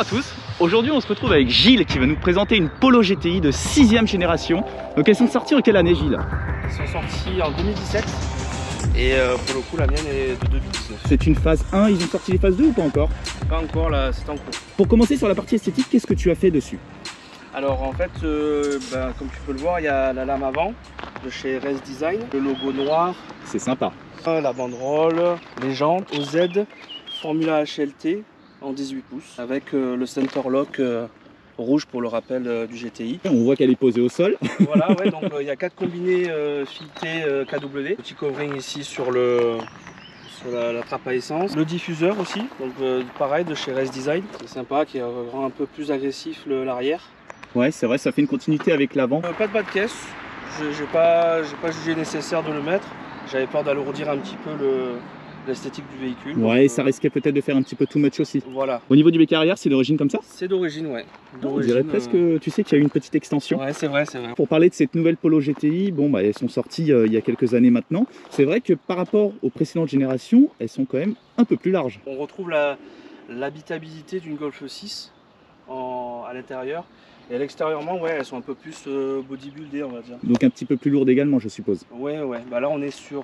à tous, aujourd'hui on se retrouve avec Gilles qui va nous présenter une Polo GTI de 6ème génération. Donc elles sont sorties en quelle année, Gilles? Elles sont sorties en 2017 et pour le coup la mienne est de 2019. C'est une phase 1, ils ont sorti les phases 2 ou pas encore? Pas encore, là c'est en cours. Pour commencer sur la partie esthétique, qu'est-ce que tu as fait dessus? Alors en fait, comme tu peux le voir, il y a la lame avant de chez RS Design, le logo noir. C'est sympa. La banderole, les jantes OZ, Formula HLT en 18 pouces avec le center lock rouge pour le rappel du GTI. On voit qu'elle est posée au sol. Voilà, ouais, donc il y a 4 combinés filetés KW. Petit covering ici sur la trappe à essence. Le diffuseur aussi, donc pareil de chez RS Design. C'est sympa, qui rend un peu plus agressif l'arrière. Ouais, c'est vrai, ça fait une continuité avec l'avant. Pas de bas de caisse, j'ai pas jugé nécessaire de le mettre. J'avais peur d'alourdir un petit peu l'esthétique du véhicule. Ouais, ça risquait peut-être de faire un petit peu too much aussi. Voilà. Au niveau du bec arrière, c'est d'origine comme ça? C'est d'origine, ouais. On dirait presque, tu sais, qu'il y a eu une petite extension. Ouais, c'est vrai, c'est vrai. Pour parler de cette nouvelle Polo GTI, bon, elles sont sorties il y a quelques années maintenant. C'est vrai que par rapport aux précédentes générations, elles sont quand même un peu plus larges. On retrouve l'habitabilité d'une Golf 6 à l'intérieur. Et extérieurement, ouais, elles sont un peu plus bodybuildées, on va dire. Donc un petit peu plus lourdes également, je suppose. Ouais, ouais. Bah là, on est sur,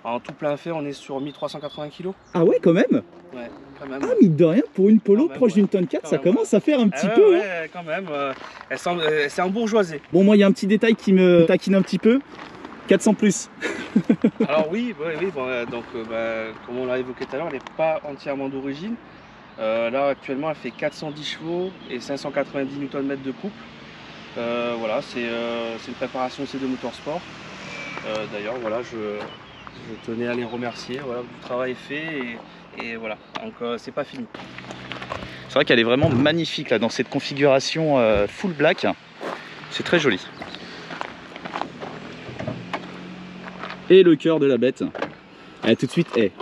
en tout plein fait, on est sur 1380 kg. Ah ouais, quand même? Ouais, quand même. Ah, mine de rien, pour une Polo même, proche d'une tonne 4, ça commence à faire un petit peu. Ouais, hein. Quand même. C'est embourgeoisé. Bon, moi, il y a un petit détail qui me taquine un petit peu. 400 plus. Alors oui, bon, donc comme on l'a évoqué tout à l'heure, elle n'est pas entièrement d'origine. Là actuellement elle fait 410 chevaux et 590 Nm de couple. Voilà, c'est une préparation C2 Motorsport. D'ailleurs voilà, je tenais à les remercier, voilà, du travail est fait et voilà, donc c'est pas fini. C'est vrai qu'elle est vraiment magnifique là dans cette configuration full black. C'est très joli. Et le cœur de la bête, elle tout de suite est.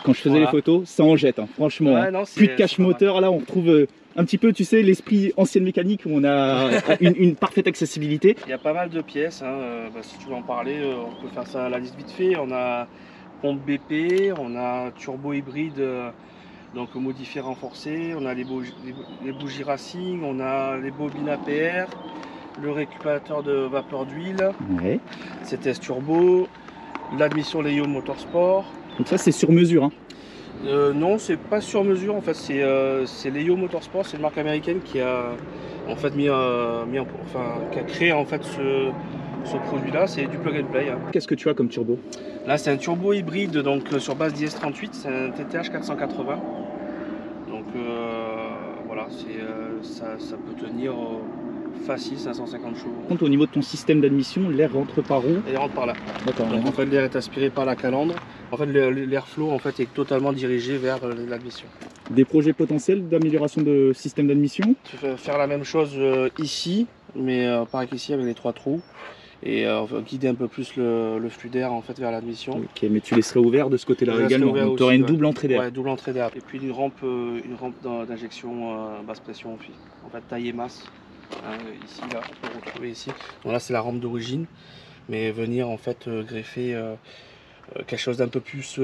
Quand je faisais les photos, ça en jette, hein, franchement. Ouais, non, plus de cache moteur, là on retrouve un petit peu, tu sais, l'esprit ancienne mécanique où on a une parfaite accessibilité. Il y a pas mal de pièces, hein. Si tu veux en parler, on peut faire ça à la liste vite fait. On a pompe BP, on a turbo hybride, donc modifié renforcé, on a les bougies racing, on a les bobines APR, le récupérateur de vapeur d'huile, ouais. CTS turbo, l'admission Léo Motorsport. Donc ça c'est sur mesure, hein? Non, c'est pas sur mesure en fait, c'est Léo Motorsport, c'est une marque américaine qui a en fait qui a créé en fait ce produit-là, c'est du plug and play. Hein. Qu'est-ce que tu as comme turbo? Là c'est un turbo hybride donc sur base d'IS38, c'est un TTH 480. Donc voilà, ça peut tenir facile 550 chevaux. Au niveau de ton système d'admission, l'air rentre par où? Il rentre par là. D'accord. Donc en fait l'air est aspiré par la calandre. En fait l'airflow en fait est totalement dirigé vers l'admission. Des projets potentiels d'amélioration de système d'admission? Faire la même chose ici, mais pareil qu'ici avec les 3 trous. Et guider un peu plus le flux d'air en fait vers l'admission. Ok, mais tu laisserais ouvert de ce côté-là également. Donc tu aurais une double entrée d'air. Ouais, double entrée d'air. Et puis une rampe d'injection basse pression aussi. En fait taille et masse. Hein, ici, là, on peut retrouver ici. Bon, là, c'est la rampe d'origine, mais venir en fait greffer quelque chose d'un peu plus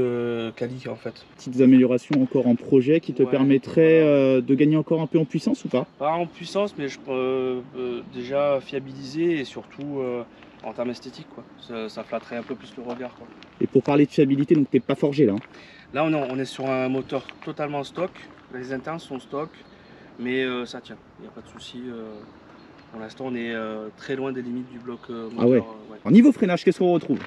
quali en fait. Petites améliorations encore en projet qui te permettraient de gagner encore un peu en puissance ou pas? Pas en puissance, mais je peux déjà fiabiliser et surtout en termes esthétiques, quoi. Ça flatterait un peu plus le regard, quoi. Et pour parler de fiabilité, donc t'es pas forgé là, hein? Là, on est sur un moteur totalement stock. Les internes sont stock. Mais ça tient, il n'y a pas de souci. Pour l'instant, on est très loin des limites du bloc moteur. Ah ouais. En niveau freinage, qu'est-ce qu'on retrouve?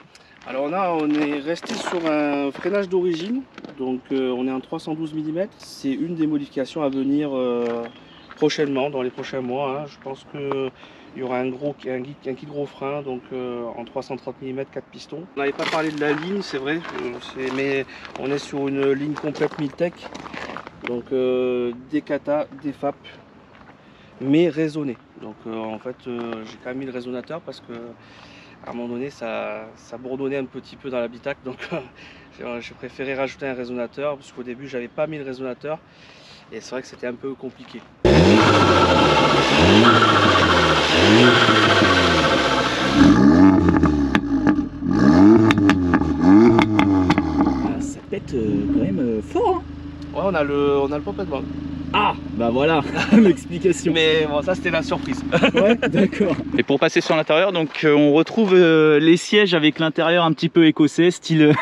Alors on est resté sur un freinage d'origine. Donc on est en 312 mm. C'est une des modifications à venir prochainement, dans les prochains mois. Hein. Je pense qu'il y aura un kit gros frein, donc en 330 mm, 4 pistons. On n'avait pas parlé de la ligne, c'est vrai, mais on est sur une ligne complète Miltech. Donc des kata, des FAP, mais raisonné. Donc en fait j'ai quand même mis le résonateur parce que à un moment donné ça bourdonnait un petit peu dans l'habitacle. Donc j'ai préféré rajouter un résonateur parce qu'au début j'avais pas mis le résonateur et c'est vrai que c'était un peu compliqué. Ça pète quand même fort, hein? Ouais, on a le pop and bang. Ah, bah voilà l'explication. Mais bon, ça c'était la surprise. Ouais, d'accord. Et pour passer sur l'intérieur, donc on retrouve les sièges avec l'intérieur un petit peu écossais, style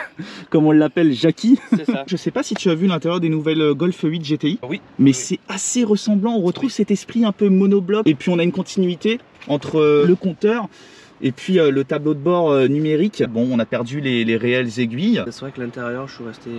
comme on l'appelle Jackie. C'est ça. Je sais pas si tu as vu l'intérieur des nouvelles Golf 8 GTI. Oui. Mais oui. c'est assez ressemblant, on retrouve cet esprit un peu monobloc. Et puis on a une continuité entre le compteur et puis le tableau de bord numérique. Bon, on a perdu les réelles aiguilles. C'est vrai que l'intérieur, je suis resté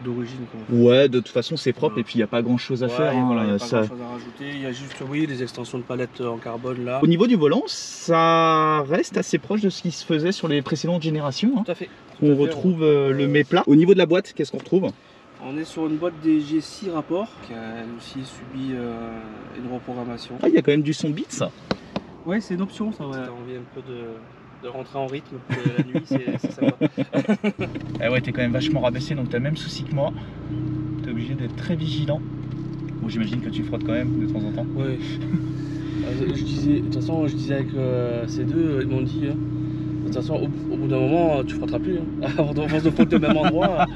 d'origine. Ouais, de toute façon c'est propre et puis il n'y a pas grand chose à faire. Voilà, hein, y a pas grand chose à rajouter. Il y a juste, oui, des extensions de palettes en carbone là. Au niveau du volant, ça reste assez proche de ce qui se faisait sur les précédentes générations. Hein. Tout à fait. On retrouve le mets-plat. Au niveau de la boîte, qu'est-ce qu'on retrouve? On est sur une boîte DG 6 rapports qui a elle aussi subi une reprogrammation. Ah, il y a quand même du son Beats. Ouais, c'est une option ça. Ouais. T'as envie un peu de rentrer en rythme la nuit, c'est sympa. Ah ouais, t'es quand même vachement rabaissé, donc t'as le même souci que moi. T'es obligé d'être très vigilant. Bon, j'imagine que tu frottes quand même de temps en temps. Ouais. De toute façon, je disais avec ces deux, ils m'ont dit, de toute façon, au bout d'un moment, tu frotteras plus. Hein. À force de frotter au même endroit,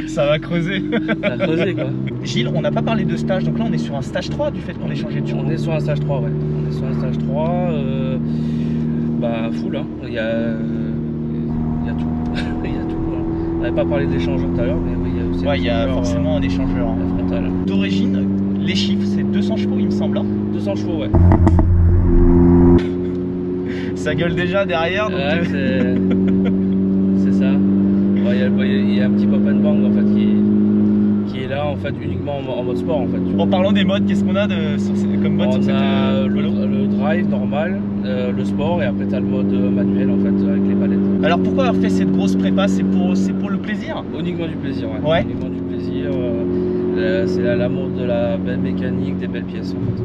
ça va creuser. Ça va creuser quoi. Gilles, on n'a pas parlé de stage, donc là on est sur un stage 3 du fait qu'on ait changé de turbo. On est sur un stage 3, ouais. On est sur un stage 3. Bah full, hein. Il y a tout. Il y a tout. Hein. On n'avait pas parlé de l'échangeur tout à l'heure, mais oui, il y a aussi. Ouais, il y a forcément un échangeur frontal. D'origine, les chiffres, c'est 200 chevaux, il me semble. Hein. 200 chevaux, ouais. Ça gueule déjà derrière. Donc ouais, c'est ça. Il y a un petit pop and bang en fait qui est là en fait uniquement en mode sport en fait. En parlant des modes, qu'est-ce qu'on a comme mode? On a le drive normal, le sport et après tu as le mode manuel en fait avec les palettes. Alors pourquoi avoir fait cette grosse prépa? C'est pour le plaisir? Uniquement du plaisir, ouais. Uniquement du plaisir. C'est l'amour de la belle mécanique, des belles pièces en fait.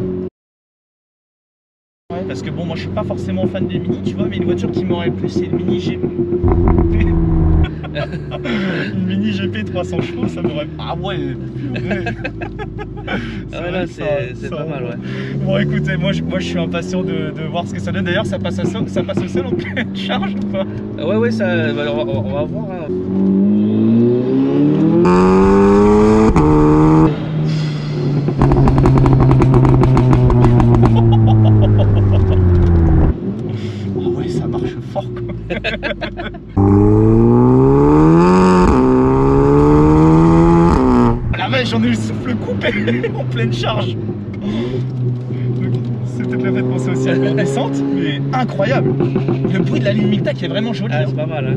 Ouais, parce que bon, moi je suis pas forcément fan des Mini, tu vois, mais une voiture qui m'aurait plu, c'est une Mini GP. Une Mini GP 300 chevaux, ça m'aurait. Ah ouais, purée. Ah ouais, là c'est pas mal, ouais. Bon, écoutez, moi je suis impatient de voir ce que ça donne. D'ailleurs, ça passe au sol en pleine charge ou pas? Ouais, ça. On va voir. Hein. La vache, j'en ai eu le souffle coupé en pleine charge. C'est peut-être le fait de penser aussi à la descente, mais incroyable. Le bruit de la ligne Micta qui est vraiment joli. Ah, c'est pas mal, hein.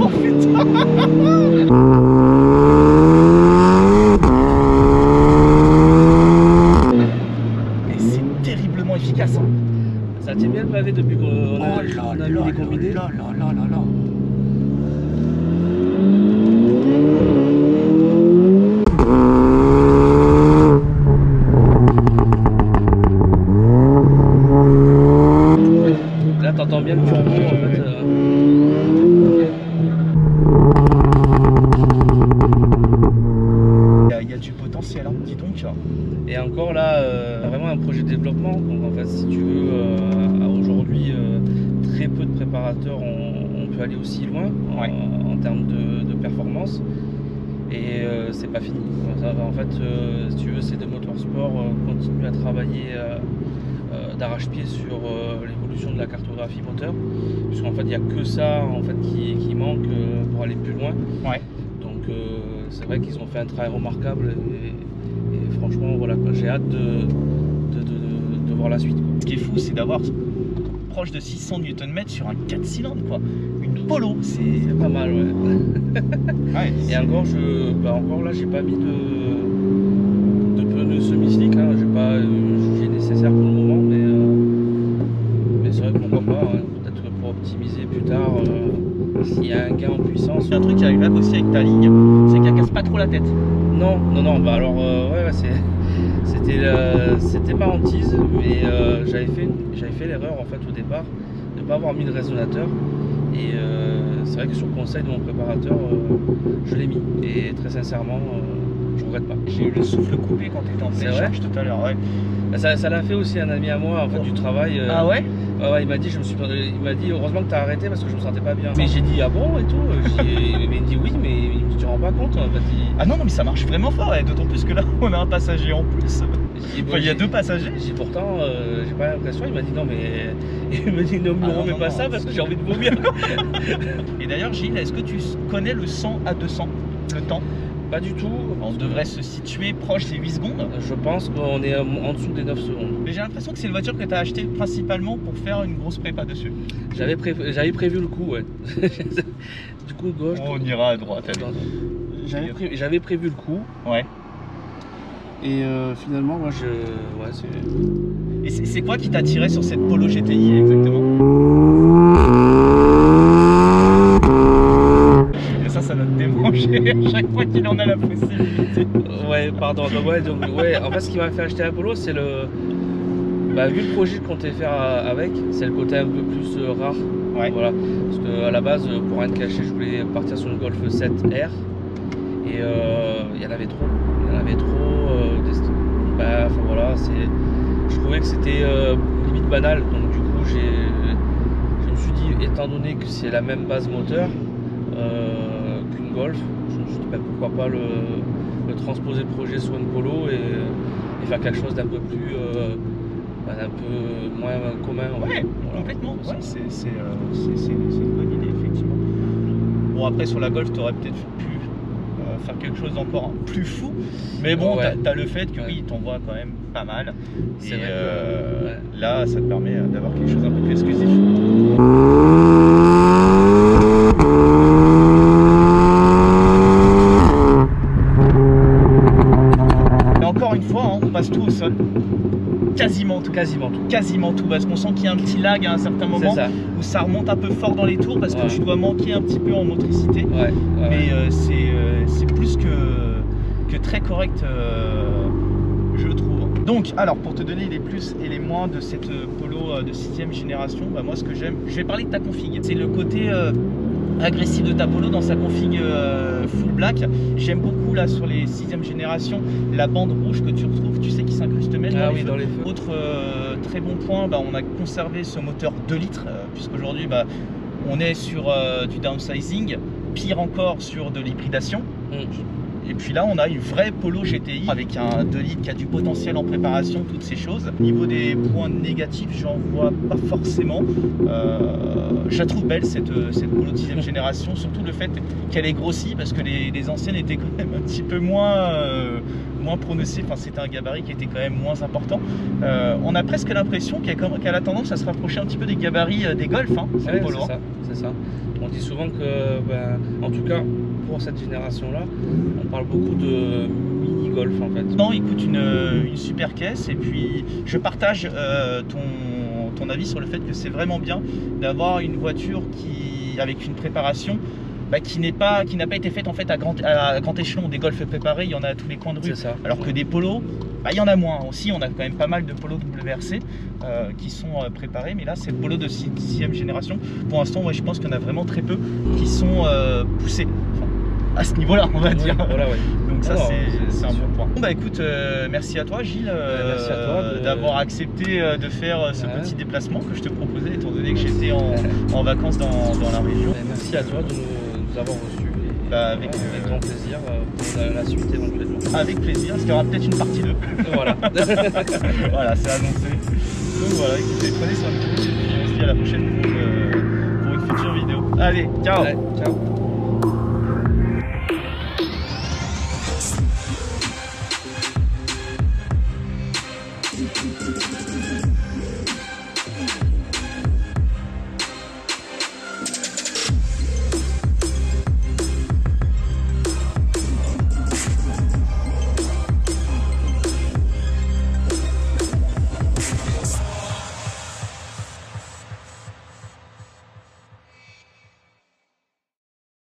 Oh putain. Efficace. Hein. Ça tient bien le pavé depuis qu'on a mis les combinés. Là. Là t'entends bien le turbo en fait. Il y a du potentiel, hein, dis donc. Et encore là, vraiment un projet de développement. Donc en fait, si tu veux, aujourd'hui, très peu de préparateurs on peut aller aussi loin en termes de performance. Et c'est pas fini. En fait, si tu veux, ces deux motorsports continuent à travailler d'arrache-pied sur l'évolution de la cartographie moteur. Puisqu'en fait, il n'y a que ça en fait, qui manque pour aller plus loin. Ouais. Donc c'est vrai qu'ils ont fait un travail remarquable. Et franchement, voilà, j'ai hâte de voir la suite. Ce qui est fou, c'est d'avoir proche de 600 Nm sur un 4 cylindres, quoi. Une Polo, c'est pas mal, ouais. Ouais, et encore, encore là, j'ai pas mis de pneus semi-slick, hein. J'ai pas jugé nécessaire pour le moment, mais c'est vrai que pourquoi pas, hein. Peut-être pour optimiser plus tard. S'il y a un gain en puissance. Il y a un truc qui arrive même aussi avec ta ligne, c'est qu'elle casse pas trop la tête. Non, bah alors ouais, c'était pas hantise, mais j'avais fait l'erreur en fait au départ de pas avoir mis de résonateur. Et c'est vrai que sur conseil de mon préparateur, je l'ai mis. Et très sincèrement, je regrette pas. J'ai eu le souffle coupé quand tu étais en pleine charge tout à l'heure. Ouais. Ça l'a fait aussi un ami à moi en fait, du travail. Ah ouais? Ouais, il m'a dit heureusement que t'as arrêté parce que je me sentais pas bien. Mais j'ai dit ah bon et tout. Mais il me dit oui, mais tu te rends pas compte en fait. Ah non, mais ça marche vraiment fort, et d'autant plus que là on a un passager en plus. Enfin, il y a 2 passagers. J'ai pourtant j'ai pas l'impression. Il m'a dit non mais il me dit ne me remets pas ça parce que j'ai envie de vomir. Et d'ailleurs Gilles, est-ce que tu connais le 100 à 200, le temps? Pas du tout. On devrait se situer proche des 8 secondes. Je pense qu'on est en dessous des 9 secondes. Mais j'ai l'impression que c'est une voiture que tu as achetée principalement pour faire une grosse prépa dessus. J'avais prévu le coup, ouais. Du coup, gauche. On ira à droite. J'avais prévu le coup. Ouais. Et finalement, moi, ouais, c'est... Et c'est quoi qui t'a attiré sur cette Polo GTI exactement? Ça doit te démanger à chaque fois qu'il en a la possibilité. Ouais, pardon. Ouais, en fait, ce qui m'a fait acheter la Polo, c'est le... Bah, vu le projet qu'on comptait faire avec, c'est le côté un peu plus rare. Ouais. Voilà. Parce qu'à la base, pour rien te cacher, je voulais partir sur une Golf 7R. Et il y en avait trop. Il y en avait trop. Bah, enfin voilà, je trouvais que c'était limite banal. Donc du coup, je me suis dit, étant donné que c'est la même base moteur qu'une Golf, je me suis dit bah, pourquoi pas le transposer le projet sur une Polo et faire quelque chose d'un peu plus un peu moins commun. Ouais, voilà. Complètement. Ouais, c'est une bonne idée effectivement. Bon, après sur la Golf, tu aurais peut-être pu faire quelque chose d'encore plus fou, mais bon, ouais. T'as le fait que oui, il t'envoie quand même pas mal, et vrai que, là ça te permet d'avoir quelque chose un peu plus exclusif. Et encore une fois, hein, on passe tout au sol. Quasiment tout, parce qu'on sent qu'il y a un petit lag à un certain moment où ça remonte un peu fort dans les tours parce que tu dois manquer un petit peu en motricité, mais c'est plus que très correct, je trouve. Donc alors pour te donner les plus et les moins de cette Polo de 6ème génération, bah, moi ce que j'aime, je vais parler de ta config, c'est le côté agressif de ta Polo dans sa config full black. J'aime beaucoup là sur les 6ème génération la bande rouge que tu retrouves, tu sais, qui s'incruste même dans les feux. Autre très bon point, bah, on a conservé ce moteur 2 litres puisqu'aujourd'hui bah, on est sur du downsizing, pire encore sur de l'hybridation. Et puis là on a une vraie Polo GTI avec un 2 litres qui a du potentiel en préparation, toutes ces choses. Au niveau des points négatifs, j'en vois pas forcément. Je la trouve belle cette Polo de 6ème génération, surtout le fait qu'elle est grossie parce que les anciennes étaient quand même un petit peu moins prononcées, enfin c'était un gabarit qui était quand même moins important. On a presque l'impression qu'elle a tendance à se rapprocher un petit peu des gabarits des Golf, hein, cette Polo. C'est ça. On dit souvent que, ben, en tout cas pour cette génération-là, on parle beaucoup de mini-Golf en fait. Non, il coûte une super caisse, et puis je partage ton avis sur le fait que c'est vraiment bien d'avoir une voiture avec une préparation bah, qui n'a pas été faite en fait à grand échelon. Des Golf préparés, il y en a à tous les coins de rue, alors que des Polos, bah, il y en a moins. Aussi, on a quand même pas mal de Polos WRC qui sont préparés, mais là cette Polo de 6ème génération, pour l'instant, je pense qu'il y en a vraiment très peu qui sont poussés. Enfin, à ce niveau-là, on va dire. Voilà, donc ça, c'est un bon point. Bon, bah écoute, merci à toi Gilles d'avoir accepté de faire ce petit déplacement que je te proposais, étant donné que j'étais en vacances dans la région. Merci à toi de nous avoir reçus. Avec grand plaisir pour la suite éventuellement. Avec plaisir, parce qu'il y aura peut-être une partie 2. Voilà. Voilà, c'est annoncé. Donc voilà, écoutez, prenez soin de vous, et puis on se dit à la prochaine pour une future vidéo. Allez, ciao. Ouais, ciao.